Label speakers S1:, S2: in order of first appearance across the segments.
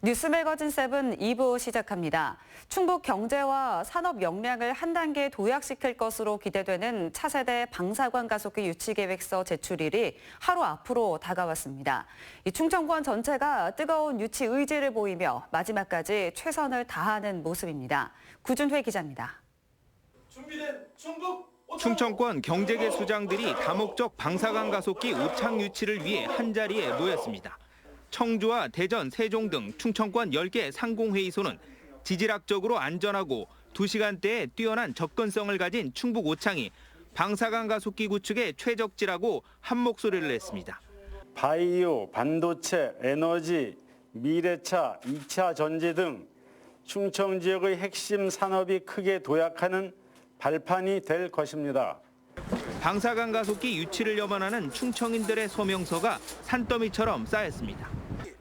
S1: 뉴스 매거진 7 2부 시작합니다. 충북 경제와 산업 역량을 한 단계 도약시킬 것으로 기대되는 차세대 방사관 가속기 유치 계획서 제출일이 하루 앞으로 다가왔습니다. 충청권 전체가 뜨거운 유치 의지를 보이며 마지막까지 최선을 다하는 모습입니다. 구준회 기자입니다.
S2: 준비된
S3: 충청권 경제계 수장들이 다목적 방사관 가속기 우창 유치를 위해 한자리에 모였습니다. 청주와 대전, 세종 등 충청권 10개 상공회의소는 지질학적으로 안전하고 2시간대에 뛰어난 접근성을 가진 충북 오창이 방사관 가속기 구축에 최적지라고 한 목소리를 냈습니다.
S4: 바이오, 반도체, 에너지, 미래차, 2차 전지 등 충청 지역의 핵심 산업이 크게 도약하는 발판이 될 것입니다.
S3: 방사관 가속기 유치를 염원하는 충청인들의 서명서가 산더미처럼 쌓였습니다.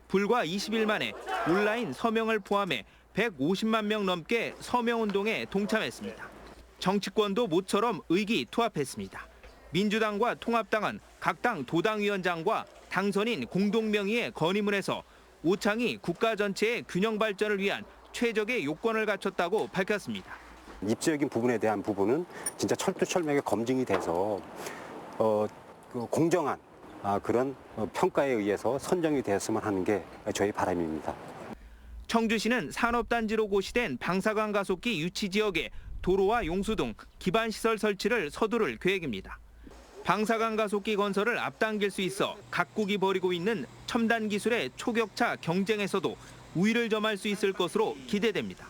S3: 불과 20일 만에 온라인 서명을 포함해 150만 명 넘게 서명운동에 동참했습니다. 정치권도 모처럼 의기투합했습니다. 민주당과 통합당은 각 당 도당위원장과 당선인 공동명의의 건의문에서 오창이 국가 전체의 균형 발전을 위한 최적의 요건을 갖췄다고 밝혔습니다.
S5: 입지적인 부분에 대한 부분은 진짜 철두철미하게 검증이 돼서 공정한 그런 평가에 의해서 선정이 되었으면 하는 게 저희 바람입니다.
S3: 청주시는 산업단지로 고시된 방사관 가속기 유치 지역에 도로와 용수 등 기반시설 설치를 서두를 계획입니다. 방사관 가속기 건설을 앞당길 수 있어 각국이 벌이고 있는 첨단 기술의 초격차 경쟁에서도 우위를 점할 수 있을 것으로 기대됩니다.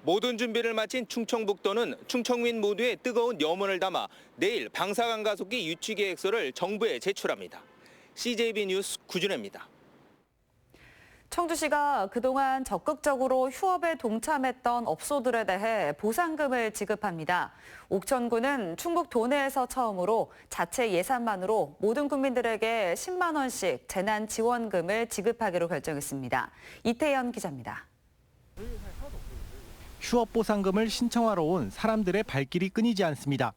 S3: 모든 준비를 마친 충청북도는 충청민 모두의 뜨거운 염원을 담아 내일 방사관 가속기 유치 계획서를 정부에 제출합니다. CJB 뉴스 구준혜입니다.
S1: 청주시가 그동안 적극적으로 휴업에 동참했던 업소들에 대해 보상금을 지급합니다. 옥천군은 충북 도내에서 처음으로 자체 예산만으로 모든 국민들에게 10만 원씩 재난지원금을 지급하기로 결정했습니다. 이태연 기자입니다.
S6: 휴업 보상금을 신청하러 온 사람들의 발길이 끊이지 않습니다.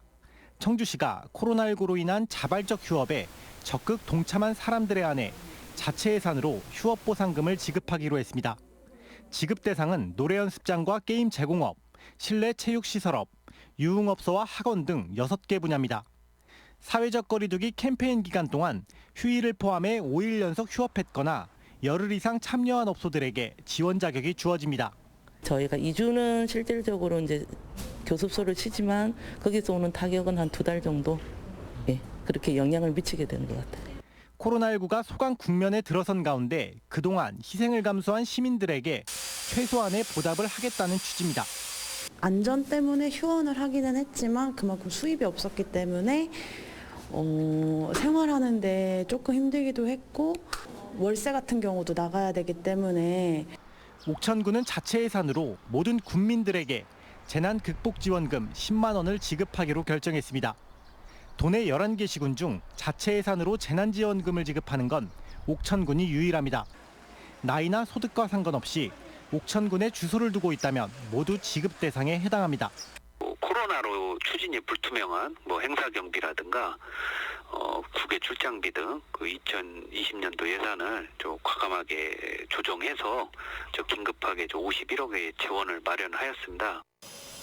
S6: 청주시가 코로나19로 인한 자발적 휴업에 적극 동참한 사람들에 한해 자체 예산으로 휴업 보상금을 지급하기로 했습니다. 지급 대상은 노래 연습장과 게임 제공업, 실내 체육시설업, 유흥업소와 학원 등 6개 분야입니다. 사회적 거리두기 캠페인 기간 동안 휴일을 포함해 5일 연속 휴업했거나 열흘 이상 참여한 업소들에게 지원 자격이 주어집니다.
S7: 저희가 2주는 실질적으로 이제 교습소를 치지만 거기서 오는 타격은 한 2달 정도 그렇게 영향을 미치게 되는 것 같아요.
S6: 코로나19가 소강 국면에 들어선 가운데 그동안 희생을 감수한 시민들에게 최소한의 보답을 하겠다는 취지입니다.
S8: 안전 때문에 휴원을 하기는 했지만 그만큼 수입이 없었기 때문에 생활하는데 조금 힘들기도 했고 월세 같은 경우도 나가야 되기 때문에
S6: 옥천군은 자체 예산으로 모든 국민들에게 재난극복지원금 10만 원을 지급하기로 결정했습니다. 도내 11개 시군 중 자체 예산으로 재난지원금을 지급하는 건 옥천군이 유일합니다. 나이나 소득과 상관없이 옥천군에 주소를 두고 있다면 모두 지급 대상에 해당합니다.
S9: 코로나로 추진이 불투명한 행사 경비라든가 국외 출장비 등 그 2020년도 예산을 좀 과감하게 조정해서 긴급하게 51억의 지원을 마련하였습니다.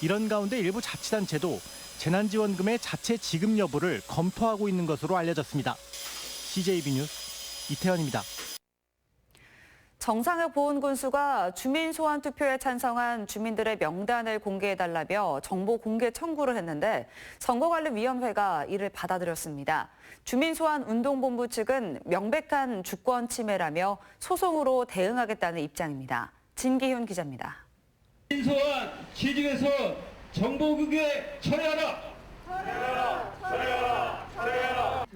S6: 이런 가운데 일부 자치단체도 재난지원금의 자체 지급 여부를 검토하고 있는 것으로 알려졌습니다. CJB 뉴스 이태현입니다.
S1: 정상혁 보훈군수가 주민 소환 투표에 찬성한 주민들의 명단을 공개해달라며 정보 공개 청구를 했는데 선거관리위원회가 이를 받아들였습니다. 주민 소환 운동본부 측은 명백한 주권 침해라며 소송으로 대응하겠다는 입장입니다. 진기훈 기자입니다.
S2: 주민 소환 기준에서 정보 공개 철회하라.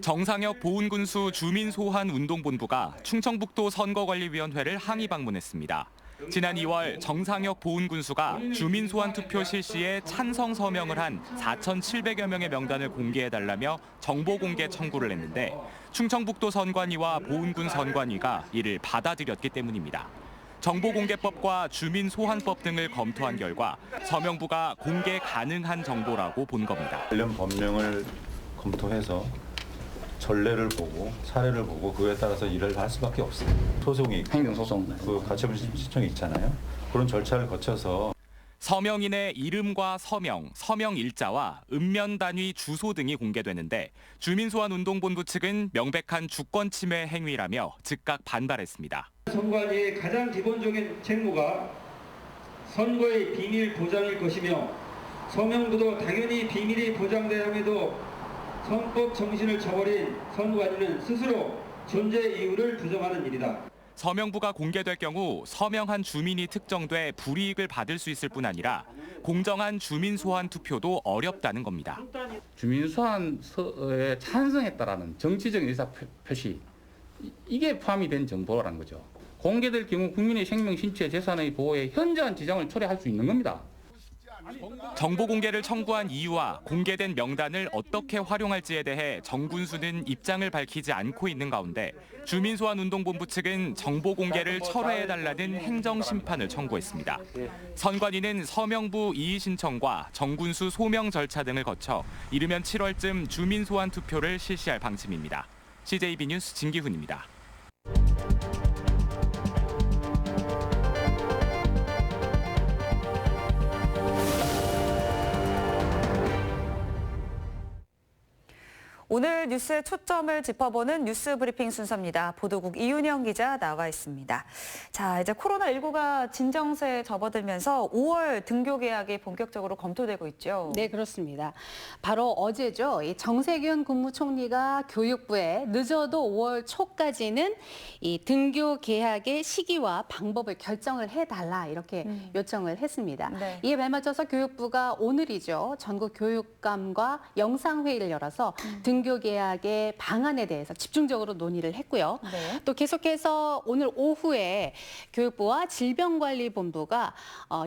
S10: 정상혁 보훈군수 주민소환운동본부가 충청북도 선거관리위원회를 항의 방문했습니다. 지난 2월 정상혁 보훈군수가 주민소환 투표 실시에 찬성 서명을 한 4,700여 명의 명단을 공개해달라며 정보공개 청구를 했는데 충청북도 선관위와 보훈군 선관위가 이를 받아들였기 때문입니다. 정보공개법과 주민소환법 등을 검토한 결과 서명부가 공개 가능한 정보라고 본 겁니다.
S11: 관련 법령을 검토해서 전례를 보고 사례를 보고 그에 따라서 일을 할 수밖에 없어요. 소송이 있고,
S12: 행정소송.
S11: 그 가처분 신청이 있잖아요. 그런 절차를 거쳐서
S10: 서명인의 이름과 서명 일자와 읍면 단위 주소 등이 공개되는데 주민소환운동본부 측은 명백한 주권 침해 행위라며 즉각 반발했습니다.
S2: 선관위의 가장 기본적인 책무가 선거의 비밀 보장일 것이며 서명부도 당연히 비밀이 보장돼야 함에도 선법 정신을 저버린 선관위는 스스로 존재 이유를 부정하는 일이다.
S10: 서명부가 공개될 경우 서명한 주민이 특정돼 불이익을 받을 수 있을 뿐 아니라 공정한 주민 소환 투표도 어렵다는 겁니다.
S12: 주민 소환서에 찬성했다라는 정치적인 의사 표시, 이게 포함이 된 정보라는 거죠. 공개될 경우 국민의 생명, 신체, 재산의 보호에 현저한 지장을 초래할 수 있는 겁니다.
S10: 정보 공개를 청구한 이유와 공개된 명단을 어떻게 활용할지에 대해 정군수는 입장을 밝히지 않고 있는 가운데 주민소환운동본부 측은 정보 공개를 철회해달라는 행정심판을 청구했습니다. 선관위는 서명부 이의 신청과 정군수 소명 절차 등을 거쳐 이르면 7월쯤 주민소환 투표를 실시할 방침입니다. CJB 뉴스 진기훈입니다.
S1: 오늘 뉴스의 초점을 짚어보는 뉴스 브리핑 순서입니다. 보도국 이윤영 기자 나와 있습니다. 자, 이제 코로나19가 진정세에 접어들면서 5월 등교 계약이 본격적으로 검토되고 있죠.
S13: 네, 그렇습니다. 바로 어제죠. 이 정세균 국무총리가 교육부에 늦어도 5월 초까지는 이 등교 계약의 시기와 방법을 결정을 해달라 이렇게 요청을 했습니다.
S1: 네.
S13: 이에 발맞춰서 교육부가 오늘이죠. 전국 교육감과 영상회의를 열어서 등교 계약의 방안에 대해서 집중적으로 논의를 했고요.
S1: 네.
S13: 또 계속해서 오늘 오후에 교육부와 질병관리본부가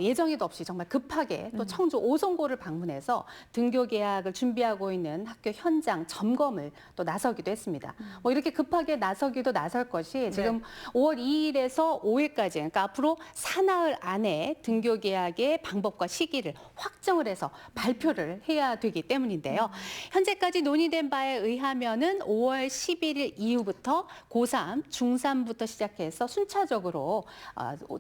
S13: 예정에도 없이 정말 급하게 또 청주 오송고를 방문해서 등교 계약을 준비하고 있는 학교 현장 점검을 또 나서기도 했습니다. 뭐 이렇게 급하게 나서기도 나설 것이 지금 5월 2일에서 5일까지 그러니까 앞으로 사나흘 안에 등교 계약의 방법과 시기를 확정을 해서 발표를 해야 되기 때문인데요. 현재까지 논의된 바에 의하면은 5월 11일 이후부터 고3, 중3부터 시작해서 순차적으로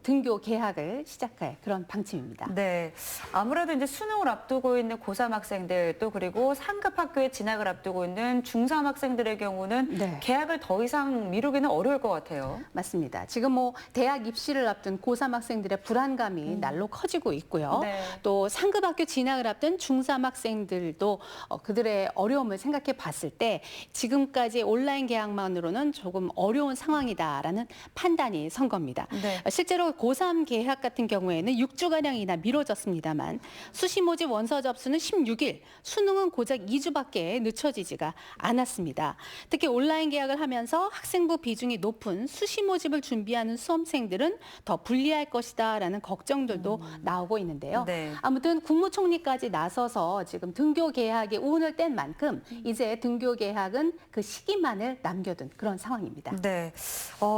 S13: 등교 계약을 시작할 그런 방침입니다.
S1: 네, 아무래도 이제 수능을 앞두고 있는 고3 학생들 또 그리고 상급 학교에 진학을 앞두고 있는 중3 학생들의 경우는 계약을 더 이상 미루기는 어려울 것 같아요.
S13: 맞습니다. 지금 뭐 대학 입시를 앞둔 고3 학생들의 불안감이 날로 커지고 있고요. 또 상급 학교 진학을 앞둔 중3 학생들도 그들의 어려움을 생각해 봤을 때 지금까지 온라인 계약만으로는 조금 어려운 상황이다라는 판단이 선 겁니다. 실제로 고3 계약 같은 경우에는 6주가량이나 미뤄졌습니다만 수시 모집 원서 접수는 16일, 수능은 고작 2주밖에 늦춰지지가 않았습니다. 특히 온라인 계약을 하면서 학생부 비중이 높은 수시 모집을 준비하는 수험생들은 더 불리할 것이다라는 걱정들도 나오고 있는데요. 아무튼 국무총리까지 나서서 지금 등교 계약에 운을 뗀 만큼 이제 등교 계약은 그 시기만을 남겨둔 그런 상황입니다.
S1: 네.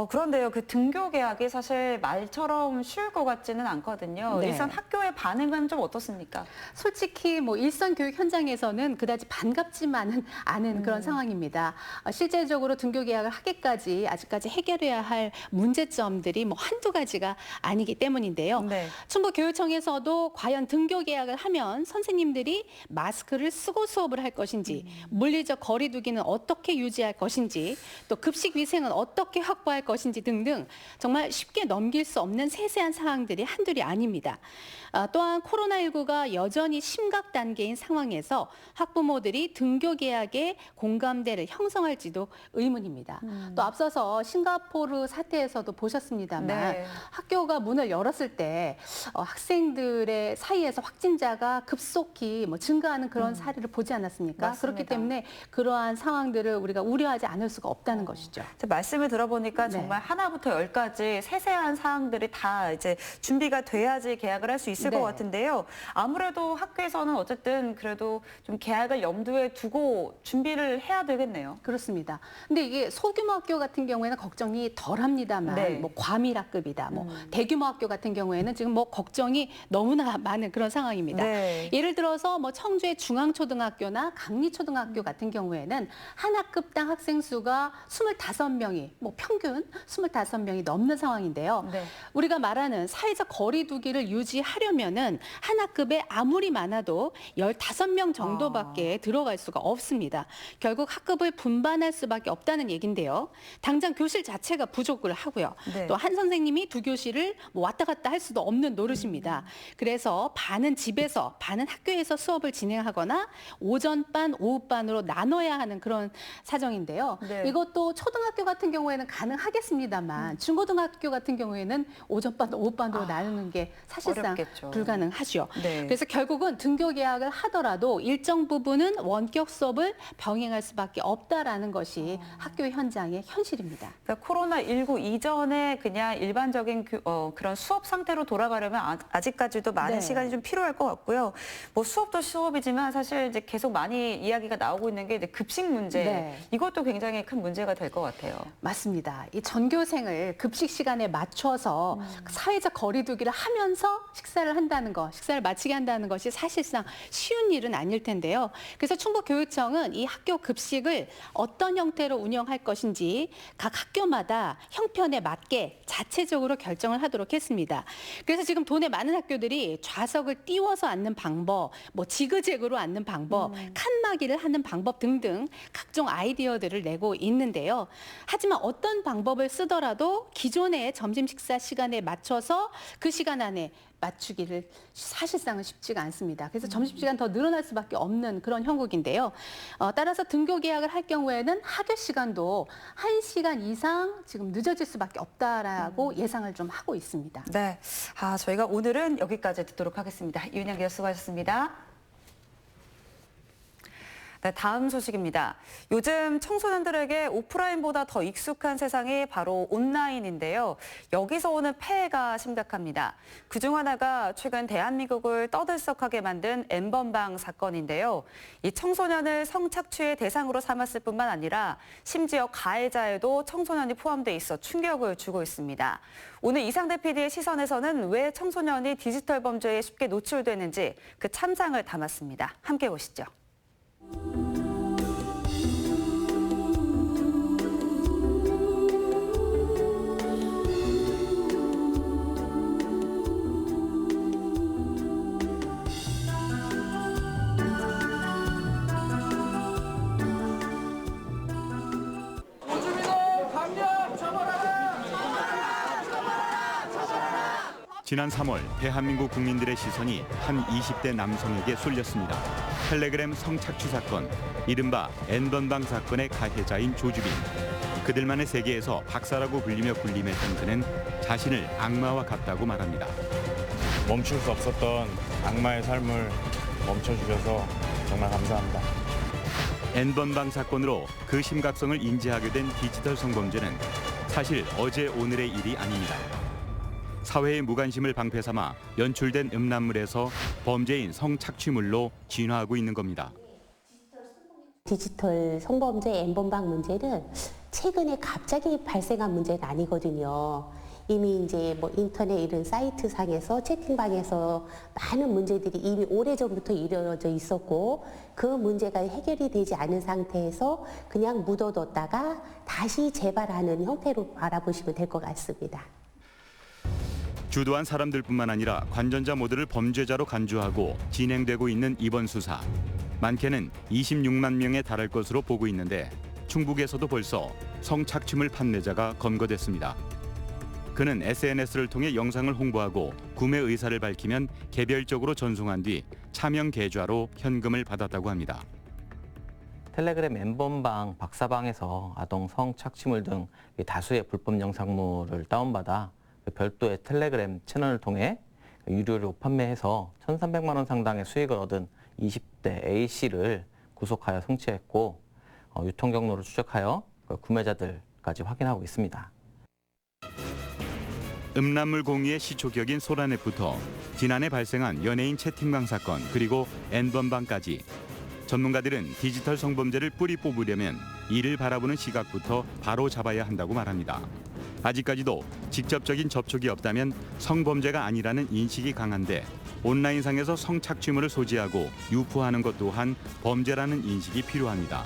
S1: 그런데요, 그 등교 계약이 사실 말처럼 쉬울 것 같지는 않거든요.
S13: 네.
S1: 일선 학교의 반응은 좀 어떻습니까?
S13: 솔직히 뭐 일선 교육 현장에서는 그다지 반갑지만은 않은 그런 상황입니다. 실제적으로 등교 계약을 하기까지 아직까지 해결해야 할 문제점들이 뭐 한두 가지가 아니기 때문인데요. 충북교육청에서도 과연 등교 계약을 하면 선생님들이 마스크를 쓰고 수업을 할 것인지, 물리적 거리두기는 어떻게 유지할 것인지, 또 급식 위생은 어떻게 확보할 것인지 등등 정말 쉽게 넘길 수 없는 세세한 사항들이 한둘이 아닙니다. 또한 코로나19가 여전히 심각 단계인 상황에서 학부모들이 등교 계약에 공감대를 형성할지도 의문입니다. 또 앞서서 싱가포르 사태에서도 보셨습니다만 학교가 문을 열었을 때 학생들의 사이에서 확진자가 급속히 증가하는 그런 사례를 보지 않았습니까?
S1: 맞습니다.
S13: 그렇기 때문에 그러한 상황들을 우리가 우려하지 않을 수가 없다는 것이죠.
S1: 말씀을 들어보니까 정말 하나부터 열까지 세세한 사항들이 다 이제 준비가 돼야지 계약을 할 수 있을 것 같은데요. 아무래도 학교에서는 어쨌든 그래도 좀 계약을 염두에 두고 준비를 해야 되겠네요.
S13: 그렇습니다. 근데 이게 소규모 학교 같은 경우에는 걱정이 덜합니다만 뭐 과밀학급이다. 뭐 대규모 학교 같은 경우에는 지금 뭐 걱정이 너무나 많은 그런 상황입니다. 예를 들어서 뭐 청주의 중앙초등학교나 강리초등학교 같은 같은 경우에는 한 학급당 학생 수가 25명이 평균 25명이 넘는 상황인데요.
S1: 네.
S13: 우리가 말하는 사회적 거리 두기를 유지하려면은 한 학급에 아무리 많아도 15명 정도밖에 들어갈 수가 없습니다. 결국 학급을 분반할 수밖에 없다는 얘긴데요. 당장 교실 자체가 부족을 하고요.
S1: 네.
S13: 또 한 선생님이 두 교실을 왔다 갔다 할 수도 없는 노릇입니다. 그래서 반은 집에서 반은 학교에서 수업을 진행하거나 오전반, 오후반으로 나눠야 하는 그런 사정인데요.
S1: 네.
S13: 이것도 초등학교 같은 경우에는 가능하겠습니다만 중고등학교 같은 경우에는 오전반, 오후반으로 나누는 게 사실상
S1: 어렵겠죠.
S13: 불가능하죠.
S1: 네.
S13: 그래서 결국은 등교 계약을 하더라도 일정 부분은 원격 수업을 병행할 수밖에 없다라는 것이 학교 현장의 현실입니다.
S1: 그러니까 코로나19 이전에 그냥 일반적인 그런 수업 상태로 돌아가려면 아직까지도 많은
S13: 네.
S1: 시간이 좀 필요할 것 같고요. 뭐 수업도 수업이지만 사실 이제 계속 많이 이야기가 나오고 있는 게 이제 급식 문제.
S13: 네.
S1: 이것도 굉장히 큰 문제가 될 것 같아요.
S13: 맞습니다. 이 전교생을 급식 시간에 맞춰서 사회적 거리두기를 하면서 식사를 한다는 것, 식사를 마치게 한다는 것이 사실상 쉬운 일은 아닐 텐데요. 그래서 충북교육청은 이 학교 급식을 어떤 형태로 운영할 것인지 각 학교마다 형편에 맞게 자체적으로 결정을 하도록 했습니다. 그래서 지금 도내 많은 학교들이 좌석을 띄워서 앉는 방법, 지그재그로 앉는 방법, 칸막이를 하는 방법 등등 각종 아이디어들을 내고 있는데요. 하지만 어떤 방법을 쓰더라도 기존의 점심 식사 시간에 맞춰서 그 시간 안에 맞추기를 사실상은 쉽지가 않습니다. 그래서 점심시간 더 늘어날 수밖에 없는 그런 형국인데요. 따라서 등교 계약을 할 경우에는 학교 시간도 1시간 이상 지금 늦어질 수밖에 없다라고 예상을 좀 하고 있습니다.
S1: 네, 저희가 오늘은 여기까지 듣도록 하겠습니다. 이윤영 기자 수고하셨습니다. 네, 다음 소식입니다. 요즘 청소년들에게 오프라인보다 더 익숙한 세상이 바로 온라인인데요. 여기서 오는 폐해가 심각합니다. 그중 하나가 최근 대한민국을 떠들썩하게 만든 N번방 사건인데요. 이 청소년을 성착취의 대상으로 삼았을 뿐만 아니라 심지어 가해자에도 청소년이 포함돼 있어 충격을 주고 있습니다. 오늘 이상대 PD의 시선에서는 왜 청소년이 디지털 범죄에 쉽게 노출되는지 그 참상을 담았습니다. 함께 보시죠.
S14: 지난 3월 대한민국 국민들의 시선이 한 20대 남성에게 쏠렸습니다. 텔레그램 성착취 사건, 이른바 N번방 사건의 가해자인 조주빈. 그들만의 세계에서 박사라고 불리며 군림했던 그는 자신을 악마와 같다고 말합니다.
S15: 멈출 수 없었던 악마의 삶을 멈춰주셔서 정말 감사합니다.
S14: N번방 사건으로 그 심각성을 인지하게 된 디지털 성범죄는 사실 어제 오늘의 일이 아닙니다. 사회의 무관심을 방패 삼아 연출된 음란물에서 범죄인 성착취물로 진화하고 있는 겁니다.
S16: 디지털 성범죄 N번방 문제는 최근에 갑자기 발생한 문제가 아니거든요. 이미 이제 인터넷 이런 사이트 상에서 채팅방에서 많은 문제들이 이미 오래전부터 이루어져 있었고 그 문제가 해결이 되지 않은 상태에서 그냥 묻어뒀다가 다시 재발하는 형태로 바라보시면 될 것 같습니다.
S14: 주도한 사람들뿐만 아니라 관전자 모두를 범죄자로 간주하고 진행되고 있는 이번 수사. 많게는 26만 명에 달할 것으로 보고 있는데 충북에서도 벌써 성착취물 판매자가 검거됐습니다. 그는 SNS를 통해 영상을 홍보하고 구매 의사를 밝히면 개별적으로 전송한 뒤 차명 계좌로 현금을 받았다고 합니다.
S17: 텔레그램 N번방 박사방에서 아동 성착취물 등 다수의 불법 영상물을 다운받아 별도의 텔레그램 채널을 통해 유료로 판매해서 1,300만 원 상당의 수익을 얻은 20대 A씨를 구속하여 송치했고 유통 경로를 추적하여 구매자들까지 확인하고 있습니다.
S14: 음란물 공유의 시초격인 소라넷부터 지난해 발생한 연예인 채팅방 사건 그리고 N번방까지 전문가들은 디지털 성범죄를 뿌리 뽑으려면 이를 바라보는 시각부터 바로 잡아야 한다고 말합니다. 아직까지도 직접적인 접촉이 없다면 성범죄가 아니라는 인식이 강한데 온라인상에서 성착취물을 소지하고 유포하는 것 또한 범죄라는 인식이 필요합니다.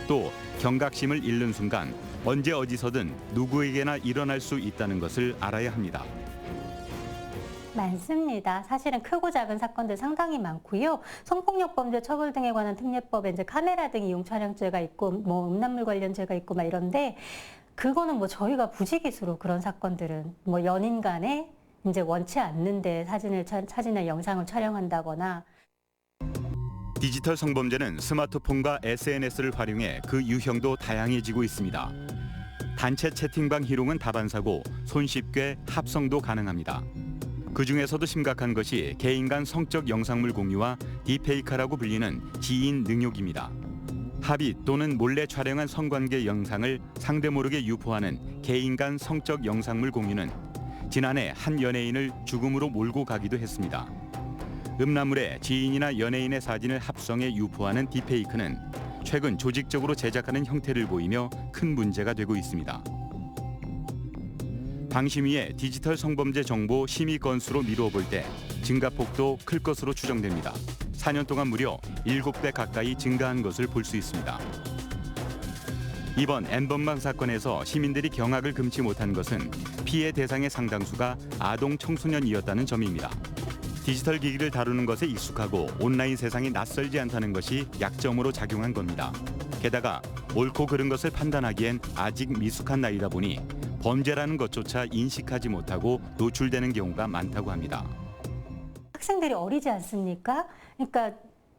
S14: 또 경각심을 잃는 순간 언제 어디서든 누구에게나 일어날 수 있다는 것을 알아야 합니다.
S18: 많습니다. 사실은 크고 작은 사건들 상당히 많고요. 성폭력 범죄 처벌 등에 관한 특례법에 이제 카메라 등 이용 촬영죄가 있고 뭐 음란물 관련 죄가 있고 막 이런데 그거는 뭐 저희가 부지기수로 그런 사건들은 뭐 연인 간에 이제 원치 않는데 사진이나 영상을 촬영한다거나
S14: 디지털 성범죄는 스마트폰과 SNS를 활용해 그 유형도 다양해지고 있습니다. 단체 채팅방 희롱은 다반사고 손쉽게 합성도 가능합니다. 그중에서도 심각한 것이 개인 간 성적 영상물 공유와 딥페이크라고 불리는 지인 능욕입니다. 합의 또는 몰래 촬영한 성관계 영상을 상대 모르게 유포하는 개인 간 성적 영상물 공유는 지난해 한 연예인을 죽음으로 몰고 가기도 했습니다. 음란물에 지인이나 연예인의 사진을 합성해 유포하는 딥페이크는 최근 조직적으로 제작하는 형태를 보이며 큰 문제가 되고 있습니다. 방심위의 디지털 성범죄 정보 심의 건수로 미루어 볼 때 증가폭도 클 것으로 추정됩니다. 4년 동안 무려 7배 가까이 증가한 것을 볼 수 있습니다. 이번 N번방 사건에서 시민들이 경악을 금치 못한 것은 피해 대상의 상당수가 아동 청소년이었다는 점입니다. 디지털 기기를 다루는 것에 익숙하고 온라인 세상이 낯설지 않다는 것이 약점으로 작용한 겁니다. 게다가 옳고 그른 것을 판단하기엔 아직 미숙한 나이다 보니 범죄라는 것조차 인식하지 못하고 노출되는 경우가 많다고 합니다.
S18: 학생들이 어리지 않습니까? 그러니까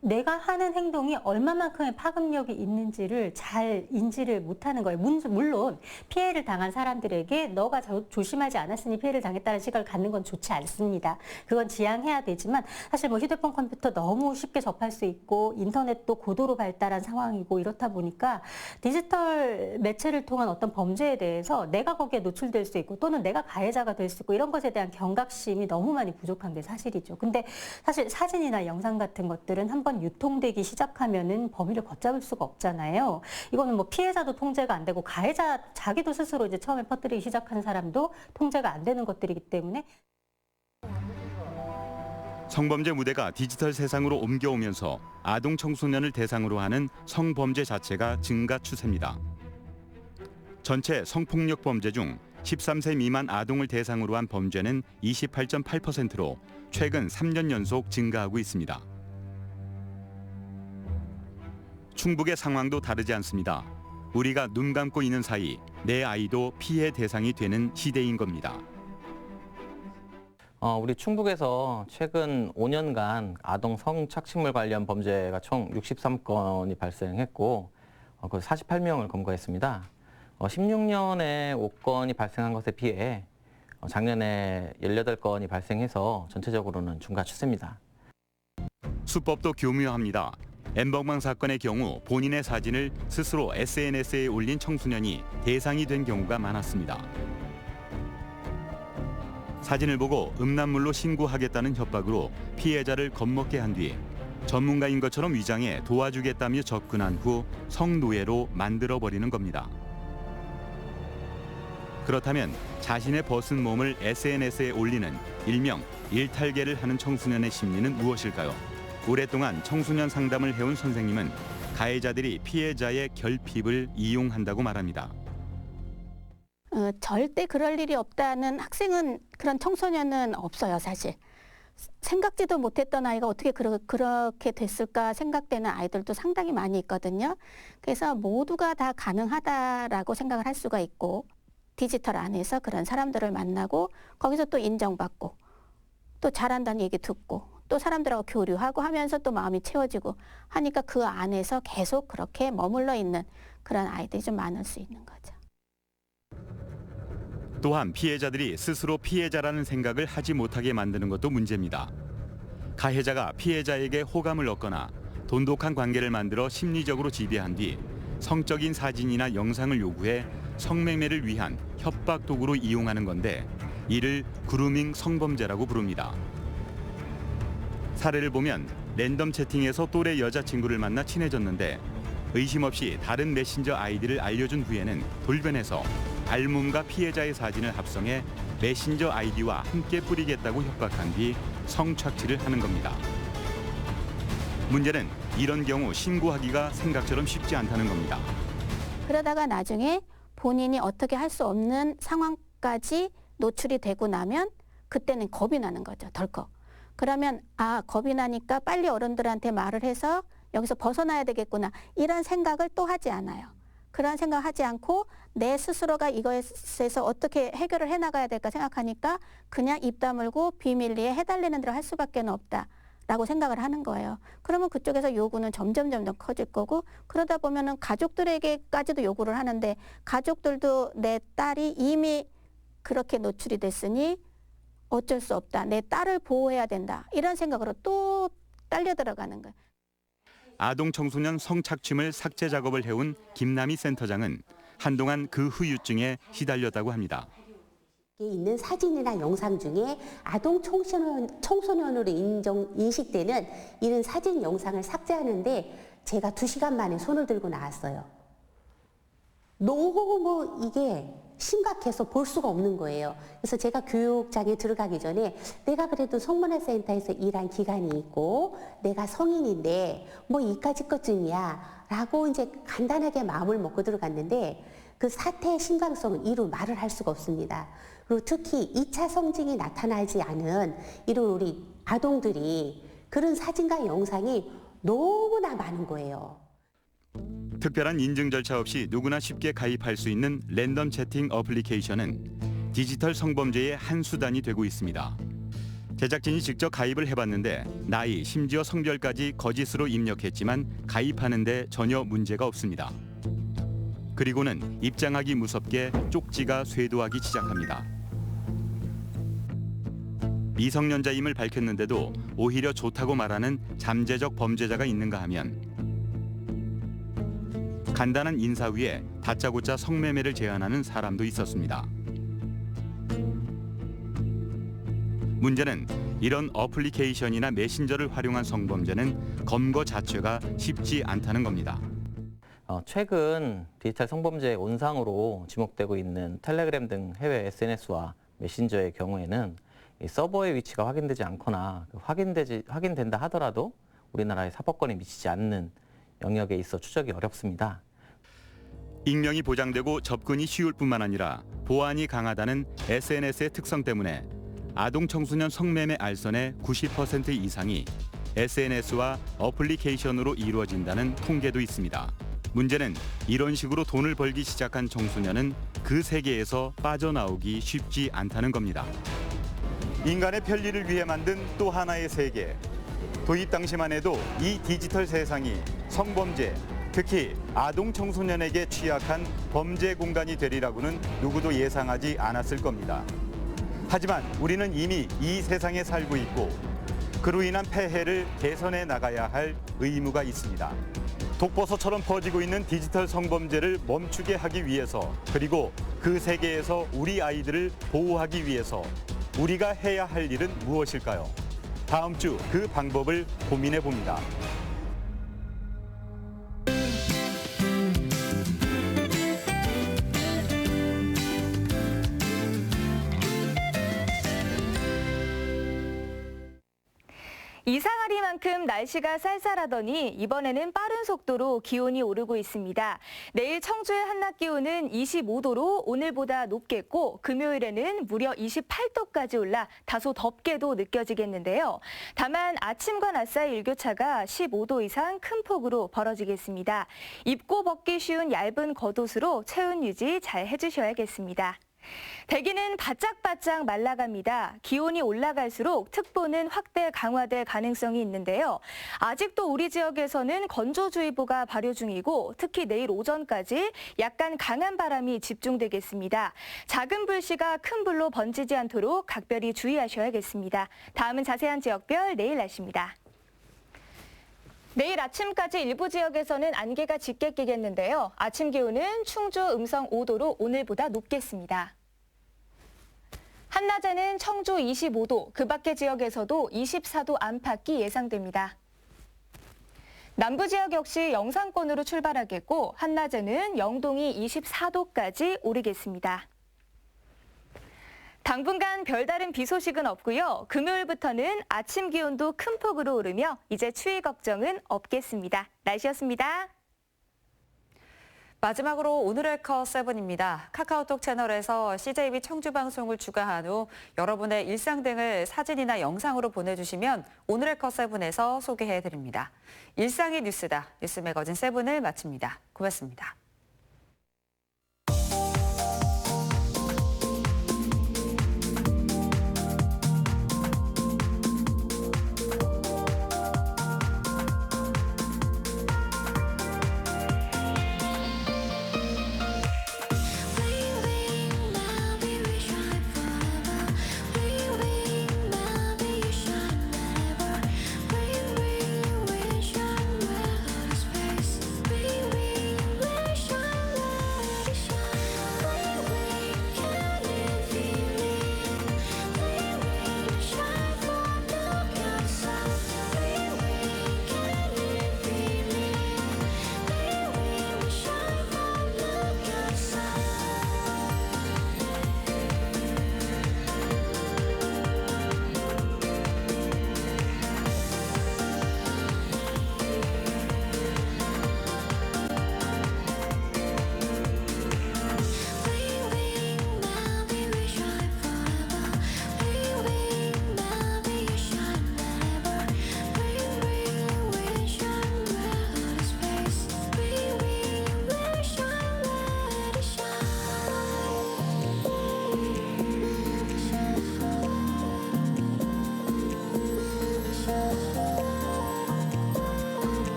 S18: 내가 하는 행동이 얼마만큼의 파급력이 있는지를 잘 인지를 못하는 거예요. 물론 피해를 당한 사람들에게 너가 조심하지 않았으니 피해를 당했다는 시각을 갖는 건 좋지 않습니다. 그건 지양해야 되지만 사실 뭐 휴대폰, 컴퓨터 너무 쉽게 접할 수 있고 인터넷도 고도로 발달한 상황이고 이렇다 보니까 디지털 매체를 통한 어떤 범죄에 대해서 내가 거기에 노출될 수 있고 또는 내가 가해자가 될 수 있고 이런 것에 대한 경각심이 너무 많이 부족한 게 사실이죠. 근데 사실 사진이나 영상 같은 것들은 한번 유통되기 시작하면은 범위를 걷잡을 수가 없잖아요. 이거는 뭐 피해자도 통제가 안 되고 가해자 자기도 스스로 이제 처음에 퍼뜨리기 시작하는 사람도 통제가 안 되는 것들이기 때문에
S14: 성범죄 무대가 디지털 세상으로 옮겨오면서 아동 청소년을 대상으로 하는 성범죄 자체가 증가 추세입니다. 전체 성폭력 범죄 중 13세 미만 아동을 대상으로 한 범죄는 28.8%로 최근 3년 연속 증가하고 있습니다. 충북의 상황도 다르지 않습니다. 우리가 눈 감고 있는 사이 내 아이도 피해 대상이 되는 시대인 겁니다.
S17: 우리 충북에서 최근 5년간 아동 성착취물 관련 범죄가 총 63건이 발생했고 그 48명을 검거했습니다. 16년에 5건이 발생한 것에 비해 작년에 18건이 발생해서 전체적으로는 증가 추세입니다.
S14: 수법도 교묘합니다. N번방 사건의 경우 본인의 사진을 스스로 SNS에 올린 청소년이 대상이 된 경우가 많았습니다. 사진을 보고 음란물로 신고하겠다는 협박으로 피해자를 겁먹게 한 뒤 전문가인 것처럼 위장해 도와주겠다며 접근한 후 성노예로 만들어버리는 겁니다. 그렇다면 자신의 벗은 몸을 SNS에 올리는 일명 일탈계를 하는 청소년의 심리는 무엇일까요? 오랫동안 청소년 상담을 해온 선생님은 가해자들이 피해자의 결핍을 이용한다고 말합니다.
S19: 절대 그럴 일이 없다는 학생은 그런 청소년은 없어요, 사실. 생각지도 못했던 아이가 어떻게 그렇게 됐을까 생각되는 아이들도 상당히 많이 있거든요. 그래서 모두가 다 가능하다라고 생각을 할 수가 있고 디지털 안에서 그런 사람들을 만나고 거기서 또 인정받고 또 잘한다는 얘기 듣고 또 사람들하고 교류하고 하면서 또 마음이 채워지고 하니까 그 안에서 계속 그렇게 머물러 있는 그런 아이들이 좀 많을 수 있는 거죠.
S14: 또한 피해자들이 스스로 피해자라는 생각을 하지 못하게 만드는 것도 문제입니다. 가해자가 피해자에게 호감을 얻거나 돈독한 관계를 만들어 심리적으로 지배한 뒤 성적인 사진이나 영상을 요구해 성매매를 위한 협박 도구로 이용하는 건데 이를 그루밍 성범죄라고 부릅니다. 사례를 보면 랜덤 채팅에서 또래 여자친구를 만나 친해졌는데 의심 없이 다른 메신저 아이디를 알려준 후에는 돌변해서 알몸과 피해자의 사진을 합성해 메신저 아이디와 함께 뿌리겠다고 협박한 뒤 성착취를 하는 겁니다. 문제는 이런 경우 신고하기가 생각처럼 쉽지 않다는 겁니다.
S19: 그러다가 나중에 본인이 어떻게 할 수 없는 상황까지 노출이 되고 나면 그때는 겁이 나는 거죠, 덜컥. 그러면 겁이 나니까 빨리 어른들한테 말을 해서 여기서 벗어나야 되겠구나, 이런 생각을 또 하지 않아요. 그런 생각하지 않고 내 스스로가 이것에서 어떻게 해결을 해나가야 될까 생각하니까 그냥 입 다물고 비밀리에 해달라는 대로 할 수밖에 없다라고 생각을 하는 거예요. 그러면 그쪽에서 요구는 점점 커질 거고, 그러다 보면은 가족들에게까지도 요구를 하는데, 가족들도 내 딸이 이미 그렇게 노출이 됐으니 어쩔 수 없다, 내 딸을 보호해야 된다, 이런 생각으로 또 딸려 들어가는 거예요.
S14: 아동 청소년 성착취물 삭제 작업을 해온 김남희 센터장은 한동안 그 후유증에 시달렸다고 합니다.
S16: 있는 사진이나 영상 중에 아동 청소년으로 인식되는 이런 사진, 영상을 삭제하는데 제가 2시간 만에 손을 들고 나왔어요. 너무 이게 심각해서 볼 수가 없는 거예요. 그래서 제가 교육장에 들어가기 전에 내가 그래도 성문화센터에서 일한 기간이 있고 내가 성인인데 뭐 이까짓 것쯤이야 라고 이제 간단하게 마음을 먹고 들어갔는데, 그 사태의 심각성은 이루 말을 할 수가 없습니다. 그리고 특히 2차 성징이 나타나지 않은 이런 우리 아동들이 그런 사진과 영상이 너무나 많은 거예요.
S14: 특별한 인증 절차 없이 누구나 쉽게 가입할 수 있는 랜덤 채팅 어플리케이션은 디지털 성범죄의 한 수단이 되고 있습니다. 제작진이 직접 가입을 해봤는데 나이, 심지어 성별까지 거짓으로 입력했지만 가입하는 데 전혀 문제가 없습니다. 그리고는 입장하기 무섭게 쪽지가 쇄도하기 시작합니다. 미성년자임을 밝혔는데도 오히려 좋다고 말하는 잠재적 범죄자가 있는가 하면, 간단한 인사 위에 다짜고짜 성매매를 제안하는 사람도 있었습니다. 문제는 이런 어플리케이션이나 메신저를 활용한 성범죄는 검거 자체가 쉽지 않다는 겁니다.
S17: 최근 디지털 성범죄의 온상으로 지목되고 있는 텔레그램 등 해외 SNS와 메신저의 경우에는 이 서버의 위치가 확인되지 않거나 확인된다 하더라도 우리나라의 사법권에 미치지 않는 영역에 있어 추적이 어렵습니다.
S14: 익명이 보장되고 접근이 쉬울 뿐만 아니라 보안이 강하다는 SNS의 특성 때문에 아동 청소년 성매매 알선의 90% 이상이 SNS와 어플리케이션으로 이루어진다는 통계도 있습니다. 문제는 이런 식으로 돈을 벌기 시작한 청소년은 그 세계에서 빠져나오기 쉽지 않다는 겁니다. 인간의 편리를 위해 만든 또 하나의 세계. 도입 당시만 해도 이 디지털 세상이 성범죄, 특히 아동 청소년에게 취약한 범죄 공간이 되리라고는 누구도 예상하지 않았을 겁니다. 하지만 우리는 이미 이 세상에 살고 있고 그로 인한 폐해를 개선해 나가야 할 의무가 있습니다. 독버섯처럼 퍼지고 있는 디지털 성범죄를 멈추게 하기 위해서, 그리고 그 세계에서 우리 아이들을 보호하기 위해서 우리가 해야 할 일은 무엇일까요? 다음 주 그 방법을 고민해 봅니다.
S20: 이상하리만큼 날씨가 쌀쌀하더니 이번에는 빠른 속도로 기온이 오르고 있습니다. 내일 청주의 한낮 기온은 25도로 오늘보다 높겠고, 금요일에는 무려 28도까지 올라 다소 덥게도 느껴지겠는데요. 다만 아침과 낮 사이 일교차가 15도 이상 큰 폭으로 벌어지겠습니다. 입고 벗기 쉬운 얇은 겉옷으로 체온 유지 잘 해주셔야겠습니다. 대기는 바짝바짝 말라갑니다. 기온이 올라갈수록 특보는 확대 강화될 가능성이 있는데요. 아직도 우리 지역에서는 건조주의보가 발효 중이고, 특히 내일 오전까지 약간 강한 바람이 집중되겠습니다. 작은 불씨가 큰 불로 번지지 않도록 각별히 주의하셔야겠습니다. 다음은 자세한 지역별 내일 날씨입니다. 내일 아침까지 일부 지역에서는 안개가 짙게 끼겠는데요. 아침 기온은 충주 음성 5도로 오늘보다 높겠습니다. 한낮에는 청주 25도, 그 밖의 지역에서도 24도 안팎이 예상됩니다. 남부 지역 역시 영상권으로 출발하겠고, 한낮에는 영동이 24도까지 오르겠습니다. 당분간 별다른 비 소식은 없고요. 금요일부터는 아침 기온도 큰 폭으로 오르며 이제 추위 걱정은 없겠습니다. 날씨였습니다.
S1: 마지막으로 오늘의 컷7입니다. 카카오톡 채널에서 CJB 청주 방송을 추가한 후 여러분의 일상 등을 사진이나 영상으로 보내주시면 오늘의 컷7에서 소개해드립니다. 일상이 뉴스다. 뉴스 매거진 7을 마칩니다. 고맙습니다.